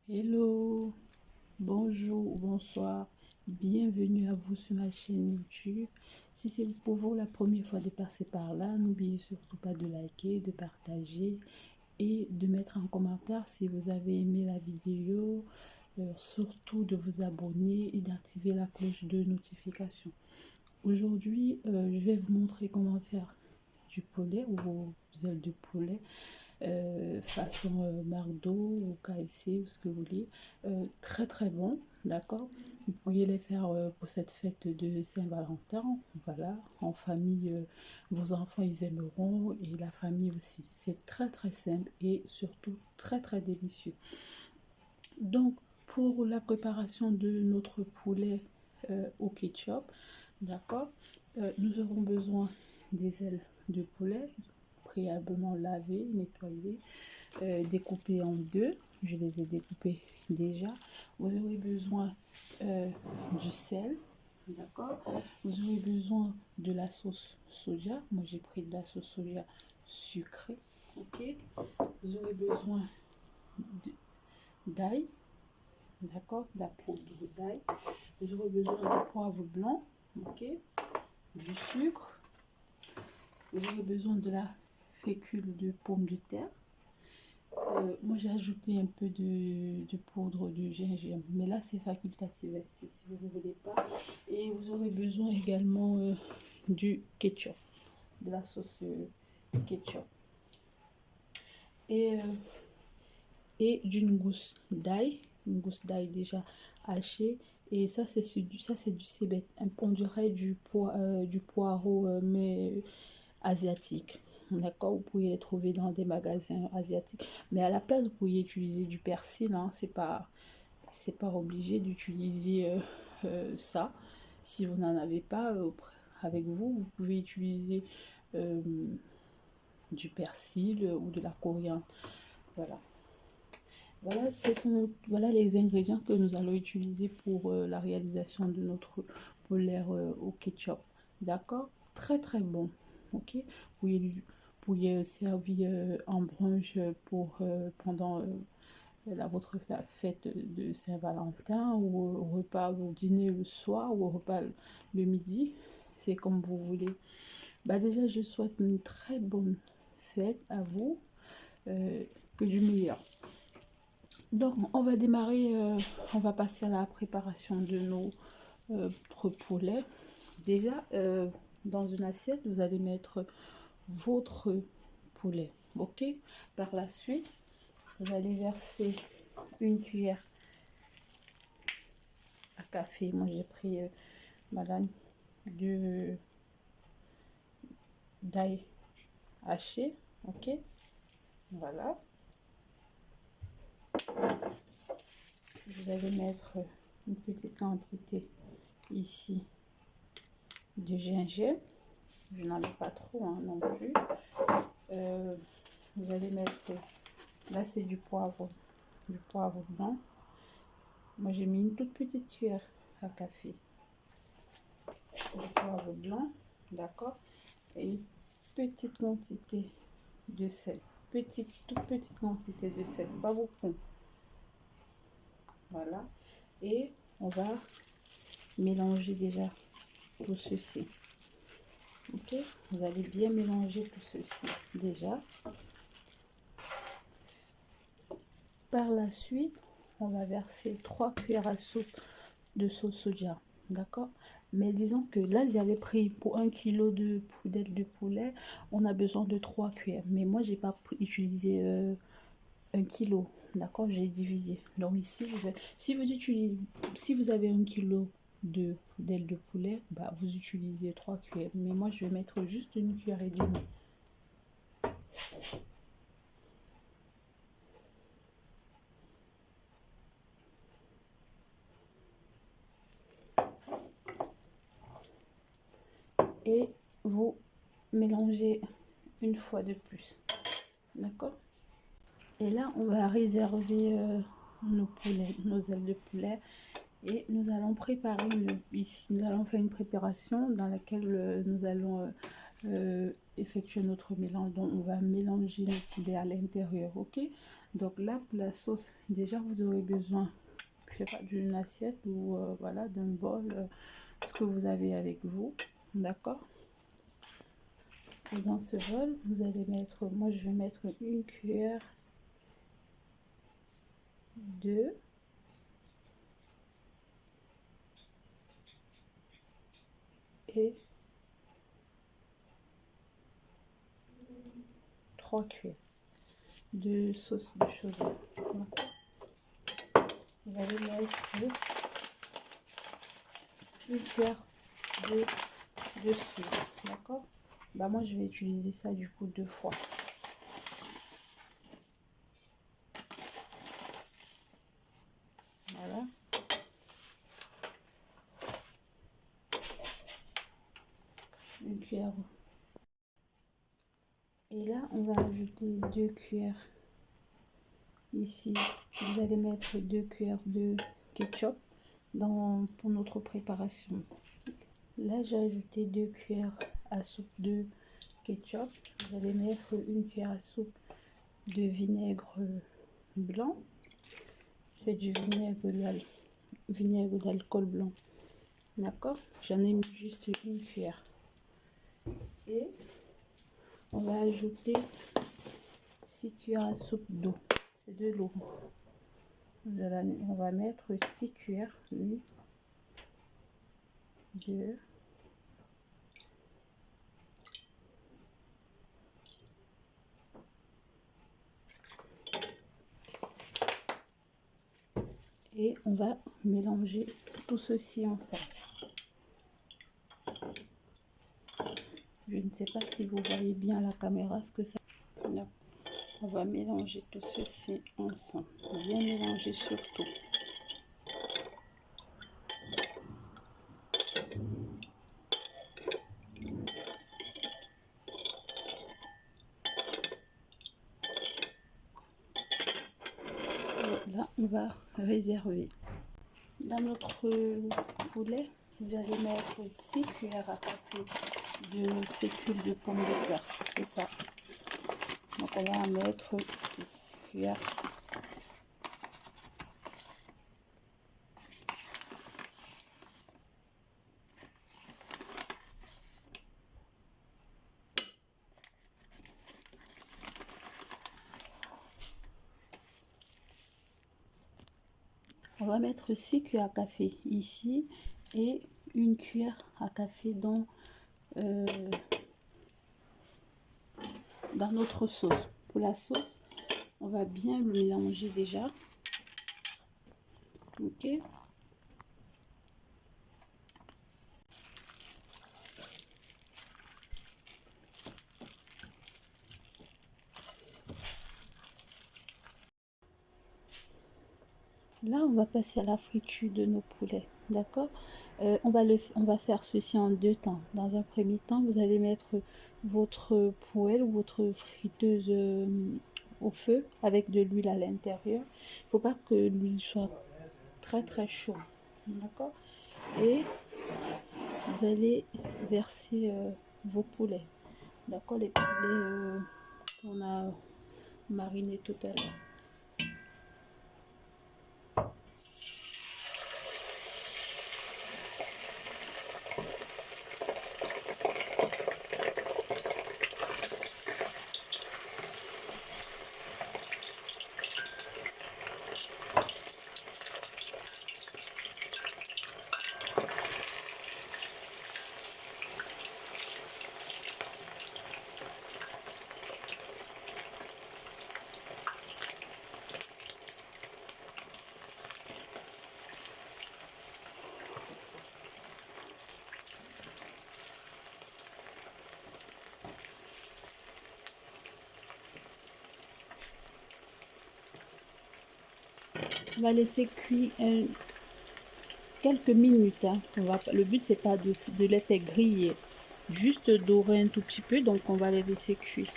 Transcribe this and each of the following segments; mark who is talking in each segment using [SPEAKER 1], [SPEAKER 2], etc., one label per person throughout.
[SPEAKER 1] Hello, bonjour, bonsoir, bienvenue à vous sur ma chaîne YouTube. Si c'est pour vous la première fois de passer par là, n'oubliez surtout pas de liker, de partager et de mettre un commentaire si vous avez aimé la vidéo. Surtout de vous abonner et d'activer la cloche de notification. Aujourd'hui, je vais vous montrer comment faire du poulet ou vos ailes de poulet façon McDo ou KFC ou ce que vous voulez. Très très bon, d'accord. Vous pourriez les faire pour cette fête de Saint-Valentin, voilà, en famille. Vos enfants ils aimeront et la famille aussi. C'est très très simple et surtout très très délicieux. Donc pour la préparation de notre poulet au ketchup, d'accord, nous aurons besoin des ailes de poulet préalablement lavées, nettoyées, découpées en deux. Je les ai découpées déjà. Vous aurez besoin du sel, d'accord. Vous aurez besoin de la sauce soja. Moi j'ai pris de la sauce soja sucrée, ok. Vous aurez besoin d'ail, d'accord, de la poudre d'ail. Vous aurez besoin de poivre blanc, ok, du sucre. Vous aurez besoin de la fécule de pomme de terre. Moi j'ai ajouté un peu de poudre de gingembre, mais là c'est facultatif si vous ne voulez pas. Et vous aurez besoin également du ketchup, de la sauce ketchup. Et d'une gousse d'ail, une gousse d'ail déjà hachée. Et ça c'est du cébette, on dirait du poireau mais asiatique, d'accord. Vous pouvez les trouver dans des magasins asiatiques, mais à la place vous pourriez utiliser du persil, hein. C'est pas obligé d'utiliser ça. Si vous n'en avez pas avec vous, vous pouvez utiliser du persil ou de la coriandre, voilà. Voilà les ingrédients que nous allons utiliser pour la réalisation de notre poulet au ketchup. D'accord? Très très bon. Ok? Vous pourriez servir en brunch pour pendant la fête de Saint-Valentin, ou au repas, au dîner le soir, ou au repas le midi. C'est comme vous voulez. Bah déjà, je souhaite une très bonne fête à vous. Que du meilleur. Donc, on va démarrer, on va passer à la préparation de notre poulet. Déjà, dans une assiette, vous allez mettre votre poulet, ok. Par la suite, vous allez verser une cuillère à café. Moi, j'ai pris madame d'ail haché, ok. Voilà. Vous allez mettre une petite quantité ici de gingembre. Je n'en mets pas trop hein, non plus. Vous allez mettre, là c'est du poivre blanc. Moi j'ai mis une toute petite cuillère à café du poivre blanc, d'accord, et une petite quantité de sel, toute petite quantité de sel, pas beaucoup. Voilà, et on va mélanger déjà tout ceci. Ok, vous allez bien mélanger tout ceci déjà. Par la suite, on va verser 3 cuillères à soupe de sauce soja, d'accord. Mais disons que là j'avais pris pour 1 kg de d'aile de poulet, on a besoin de 3 cuillères, mais moi j'ai pas utilisé 1 kg, d'accord, j'ai divisé. Donc ici si vous avez 1 kg d'aile de poulet, bah vous utilisez 3 cuillères, mais moi je vais mettre juste 1 cuillère et demie. Et vous mélangez une fois de plus, d'accord. Et là on va réserver nos ailes de poulet, et nous allons préparer ici nous allons faire une préparation dans laquelle nous allons effectuer notre mélange. Donc on va mélanger le poulet à l'intérieur, ok. Donc là, pour la sauce, déjà, vous aurez besoin, je sais pas, d'une assiette ou voilà, d'un bol, ce que vous avez avec vous, d'accord. Et dans ce bol, vous allez mettre, moi je vais mettre une cuillère de et 3 cuillères de sauce de soja. Vous allez mettre une cuillère de sucre, d'accord. Bah moi je vais utiliser ça du coup 2 fois. Voilà. Une cuillère. Et là on va ajouter 2 cuillères. Ici vous allez mettre 2 cuillères de ketchup pour notre préparation. Là j'ai ajouté 2 cuillères à soupe de ketchup. Vous allez mettre une cuillère à soupe de vinaigre blanc. C'est du vinaigre d'alcool blanc, d'accord. J'en ai mis juste une cuillère. Et on va ajouter 6 cuillères à soupe d'eau. C'est de l'eau. On va mettre 6 cuillères. 1, 2, et on va mélanger tout ceci ensemble. Je ne sais pas si vous voyez bien à la caméra ce que ça. Là, on va mélanger tout ceci ensemble. Bien mélanger surtout. Et là, on va réserver. Dans notre poulet, vous allez mettre 6 cuillères à café de fécule de pommes de terre. C'est ça. Donc on va en mettre 6 cuillères. On va mettre 6 cuillères à café ici et une cuillère à café dans notre sauce. Pour la sauce, on va bien le mélanger déjà. Ok. Là, on va passer à la friture de nos poulets, d'accord. On va faire ceci en 2 temps. Dans un premier temps, vous allez mettre votre poêle ou votre friteuse au feu avec de l'huile à l'intérieur. Il ne faut pas que l'huile soit très chaud, d'accord. Et vous allez verser vos poulets, d'accord, les poulets qu'on a marinés tout à l'heure. On va laisser cuire quelques minutes. Hein. Le but, c'est pas de les faire griller, juste dorer un tout petit peu. Donc, on va les laisser cuire.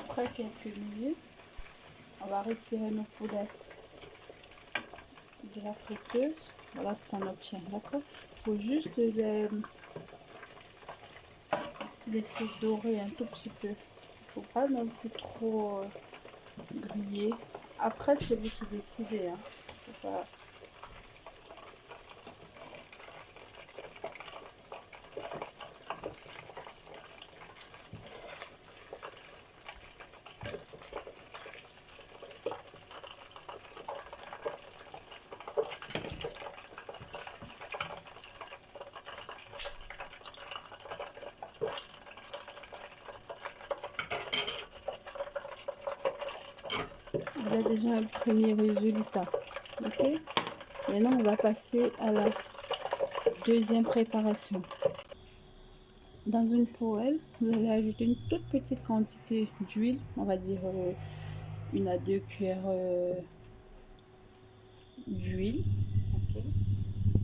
[SPEAKER 1] Après quelques minutes, on va retirer nos poulets de la friteuse. Voilà ce qu'on obtient, d'accord. Il faut juste les laisser dorer un tout petit peu. Il ne faut pas non plus trop griller. Après, c'est vous qui décidez. Hein. Pas... Voilà déjà un premier résultat. Ok. Maintenant, on va passer à la deuxième préparation. Dans une poêle, vous allez ajouter une toute petite quantité d'huile, on va dire 1 à 2 cuillères d'huile. Okay.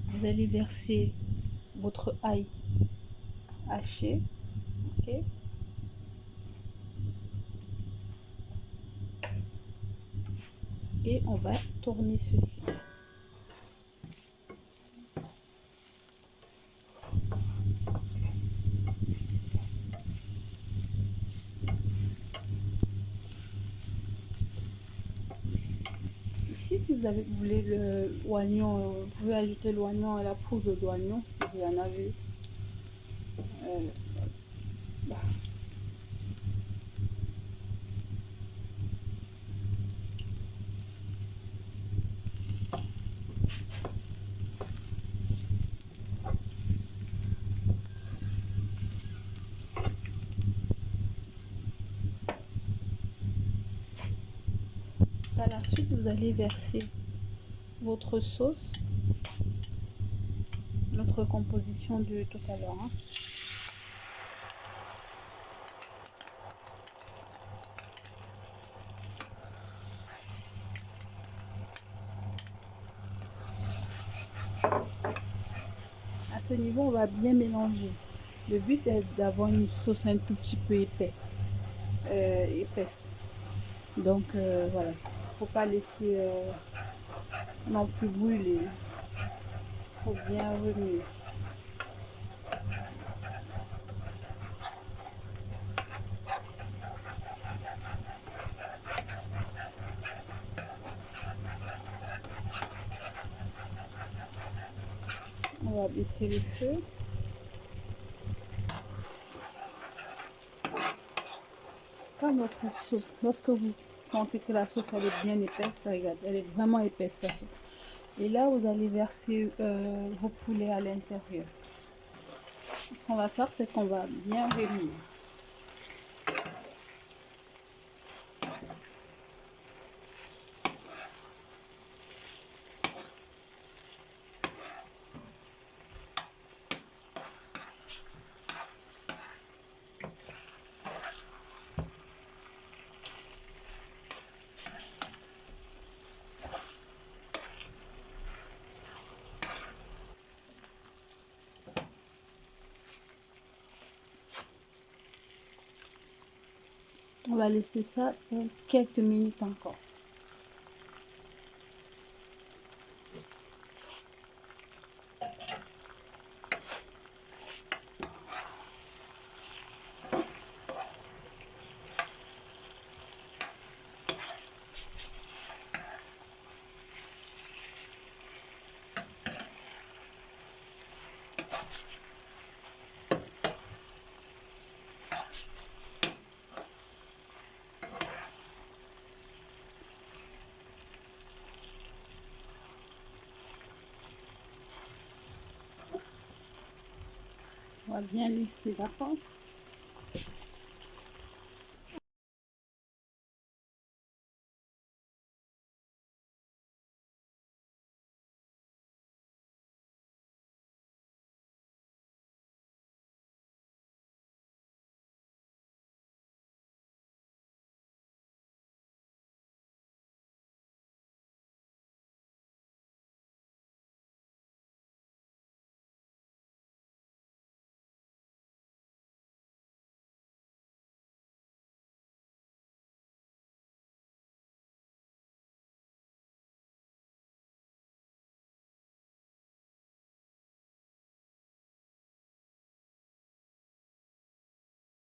[SPEAKER 1] Vous allez verser votre ail haché. Okay. Et on va tourner ceci. Ici, si vous voulez l'oignon, vous pouvez ajouter l'oignon à la poudre d'oignon si vous en avez. Par la suite, vous allez verser votre sauce, notre composition de tout à l'heure. Hein. À ce niveau, on va bien mélanger. Le but est d'avoir une sauce un tout petit peu épaisse. Donc voilà, faut pas laisser non plus brûler. Faut bien remuer. On va baisser le feu. Quand votre sauce, lorsque vous sentez que la sauce elle est bien épaisse, regarde, elle est vraiment épaisse la sauce. Et là, vous allez verser vos poulets à l'intérieur. Ce qu'on va faire, c'est qu'on va bien remuer. On va laisser ça pour quelques minutes encore. On va bien laisser, d'accord?